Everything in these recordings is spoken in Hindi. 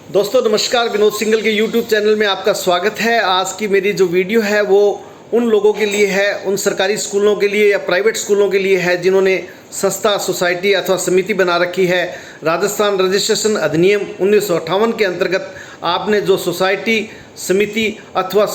दोस्तों नमस्कार, विनोद सिंगल के YouTube चैनल में आपका स्वागत है। आज की मेरी जो वीडियो है वो उन लोगों के लिए है, उन सरकारी स्कूलों के लिए या प्राइवेट स्कूलों के लिए है जिन्होंने संस्था, सोसाइटी अथवा समिति बना रखी है। राजस्थान रजिस्ट्रेशन अधिनियम 1958 के अंतर्गत आपने जो सोसाइटी, समिति अथवा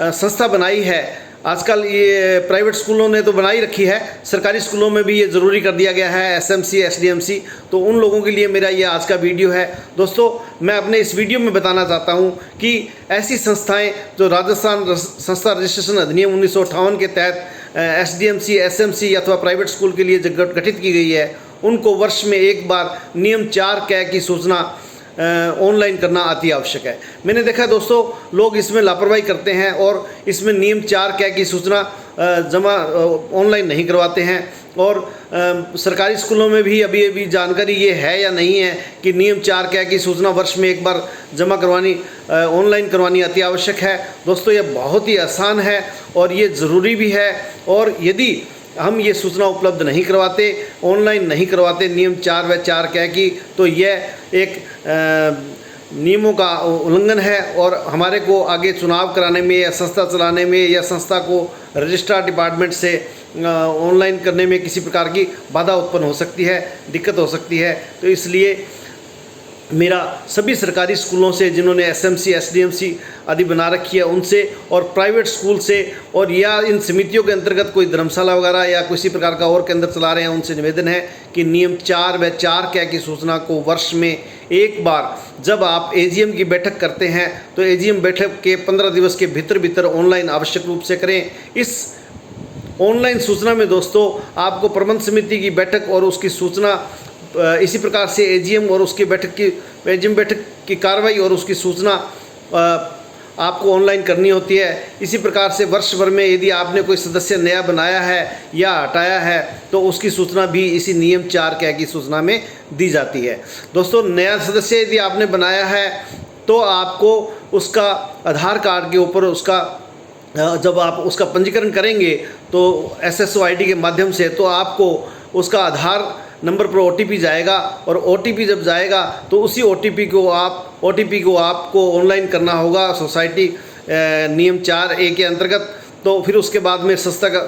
संस्था बनाई है, आजकल ये प्राइवेट स्कूलों ने तो बनाई रखी है, सरकारी स्कूलों में भी ये ज़रूरी कर दिया गया है, एसएमसी, एसडीएमसी। तो उन लोगों के लिए मेरा ये आज का वीडियो है। दोस्तों मैं अपने इस वीडियो में बताना चाहता हूँ कि ऐसी संस्थाएं जो राजस्थान संस्था रजिस्ट्रेशन अधिनियम 1958 के तहत एसडीएमसी, एसएमसी अथवा प्राइवेट स्कूल के लिए गठित की गई है, उनको वर्ष में एक बार नियम 4 की सूचना ऑनलाइन करना अति आवश्यक है। मैंने देखा है दोस्तों, लोग इसमें लापरवाही करते हैं और इसमें नियम 4 की सूचना जमा ऑनलाइन नहीं करवाते हैं। और सरकारी स्कूलों में भी अभी जानकारी ये है या नहीं है कि नियम 4 की सूचना वर्ष में एक बार जमा करवानी, ऑनलाइन करवानी अति आवश्यक है। दोस्तों ये बहुत ही आसान है और ये ज़रूरी भी है। और यदि हम ये सूचना उपलब्ध नहीं करवाते, ऑनलाइन नहीं करवाते नियम 4 की, तो यह एक नियमों का उल्लंघन है और हमारे को आगे चुनाव कराने में या संस्था चलाने में या संस्था को रजिस्ट्रार डिपार्टमेंट से ऑनलाइन करने में किसी प्रकार की बाधा उत्पन्न हो सकती है, दिक्कत हो सकती है। तो इसलिए मेरा सभी सरकारी स्कूलों से जिन्होंने एसएमसी, एसडीएमसी आदि बना रखी है उनसे, और प्राइवेट स्कूल से, और या इन समितियों के अंतर्गत कोई धर्मशाला वगैरह या किसी प्रकार का और केंद्र चला रहे हैं, उनसे निवेदन है कि नियम 4 की सूचना को वर्ष में एक बार जब आप एजीएम की बैठक करते हैं तो एजीएम बैठक के 15 दिवस के भीतर ऑनलाइन आवश्यक रूप से करें। इस ऑनलाइन सूचना में दोस्तों आपको प्रबंध समिति की बैठक और उसकी सूचना, इसी प्रकार से एजीएम और उसकी एजीएम बैठक की कार्रवाई और उसकी सूचना आपको ऑनलाइन करनी होती है। इसी प्रकार से वर्ष भर में यदि आपने कोई सदस्य नया बनाया है या हटाया है तो उसकी सूचना भी इसी नियम 4 की सूचना में दी जाती है। दोस्तों नया सदस्य यदि आपने बनाया है तो आपको उसका आधार कार्ड के ऊपर उसका जब आप उसका पंजीकरण करेंगे तो SSO ID के माध्यम से, तो आपको उसका आधार नंबर पर OTP जाएगा और OTP जब जाएगा तो उसी OTP को आपको ऑनलाइन करना होगा सोसाइटी नियम 4A के अंतर्गत। तो फिर उसके बाद में संस्था का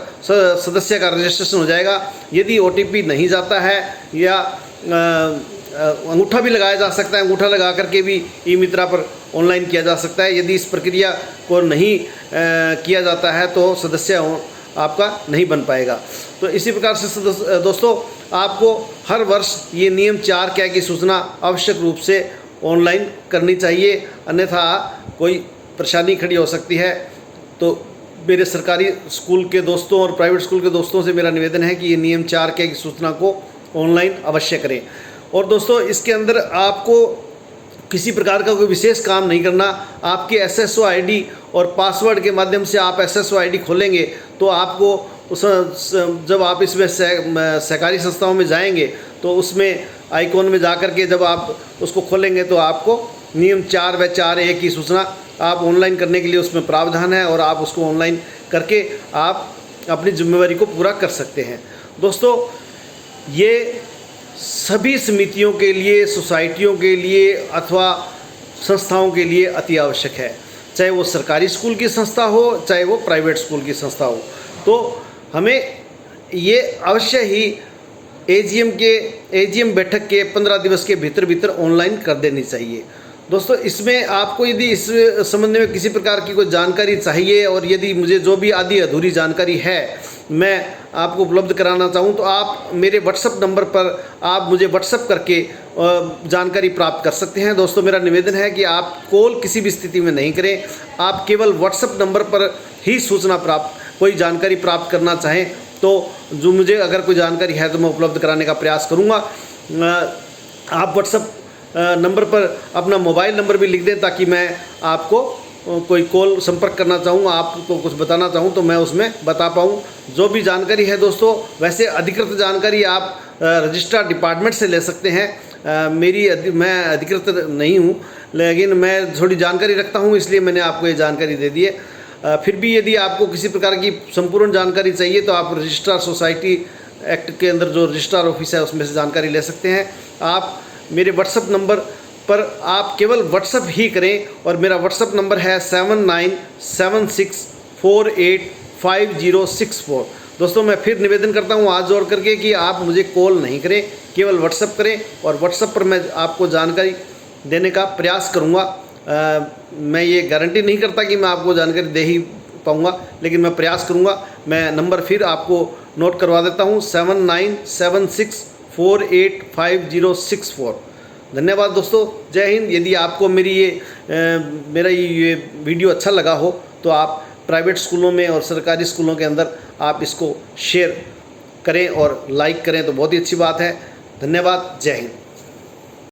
सदस्य का रजिस्ट्रेशन हो जाएगा। यदि OTP नहीं जाता है या अंगूठा भी लगाया जा सकता है, अंगूठा लगा करके भी ई मित्रा पर ऑनलाइन किया जा सकता है। यदि इस प्रक्रिया को नहीं किया जाता है तो सदस्य आपका नहीं बन पाएगा। तो इसी प्रकार से दोस्तों आपको हर वर्ष ये नियम 4 की सूचना आवश्यक रूप से ऑनलाइन करनी चाहिए, अन्यथा कोई परेशानी खड़ी हो सकती है। तो मेरे सरकारी स्कूल के दोस्तों और प्राइवेट स्कूल के दोस्तों से मेरा निवेदन है कि ये नियम 4 की सूचना को ऑनलाइन अवश्य करें। और दोस्तों इसके अंदर आपको किसी प्रकार का कोई विशेष काम नहीं करना। आपके SSO ID और पासवर्ड के माध्यम से आप SSO ID खोलेंगे तो आपको जब आप इसमें सहकारी संस्थाओं में जाएंगे तो उसमें आइकॉन में जा कर के जब आप उसको खोलेंगे तो आपको नियम 4A की सूचना आप ऑनलाइन करने के लिए उसमें प्रावधान है और आप उसको ऑनलाइन करके आप अपनी जिम्मेवारी को पूरा कर सकते हैं। दोस्तों ये सभी समितियों के लिए, सोसाइटियों के लिए अथवा संस्थाओं के लिए अति आवश्यक है, चाहे वो सरकारी स्कूल की संस्था हो, चाहे वो प्राइवेट स्कूल की संस्था हो। तो हमें ये अवश्य ही एजीएम बैठक के 15 दिवस के भीतर ऑनलाइन कर देनी चाहिए। दोस्तों इसमें आपको यदि इस संबंध में किसी प्रकार की कोई जानकारी चाहिए और यदि मुझे जो भी आधी अधूरी जानकारी है मैं आपको उपलब्ध कराना चाहूँ तो आप मेरे व्हाट्सएप नंबर पर आप मुझे व्हाट्सएप करके जानकारी प्राप्त कर सकते हैं। दोस्तों मेरा निवेदन है कि आप कॉल किसी भी स्थिति में नहीं करें, आप केवल व्हाट्सएप नंबर पर ही कोई जानकारी प्राप्त करना चाहें तो जो मुझे अगर कोई जानकारी है तो मैं उपलब्ध कराने का प्रयास करूँगा। आप व्हाट्सएप नंबर पर अपना मोबाइल नंबर भी लिख दें ताकि मैं आपको कोई कॉल संपर्क करना चाहूँ, आपको कुछ बताना चाहूँ तो मैं उसमें बता पाऊँ जो भी जानकारी है। दोस्तों वैसे अधिकृत जानकारी आप रजिस्ट्रार डिपार्टमेंट से ले सकते हैं। मैं अधिकृत नहीं हूँ लेकिन मैं थोड़ी जानकारी रखता हूँ, इसलिए मैंने आपको ये जानकारी दे दी है। फिर भी यदि आपको किसी प्रकार की संपूर्ण जानकारी चाहिए तो आप रजिस्ट्रार सोसाइटी एक्ट के अंदर जो रजिस्ट्रार ऑफिस है उसमें से जानकारी ले सकते हैं। आप मेरे व्हाट्सएप नंबर पर आप केवल व्हाट्सअप ही करें और मेरा व्हाट्सअप नंबर है 7976485064। दोस्तों मैं फिर निवेदन करता हूँ हाथ जोड़ करके कि आप मुझे कॉल नहीं करें, केवल व्हाट्सअप करें और व्हाट्सअप पर मैं आपको जानकारी देने का प्रयास करूँगा। मैं ये गारंटी नहीं करता कि मैं आपको जानकारी दे ही पाऊँगा, लेकिन मैं प्रयास करूँगा। मैं नंबर फिर आपको नोट करवा देता हूँ 7976485064। धन्यवाद दोस्तों, जय हिंद। यदि आपको मेरा ये वीडियो अच्छा लगा हो तो आप प्राइवेट स्कूलों में और सरकारी स्कूलों के अंदर आप इसको शेयर करें और लाइक करें तो बहुत ही अच्छी बात है। धन्यवाद, जय हिंद।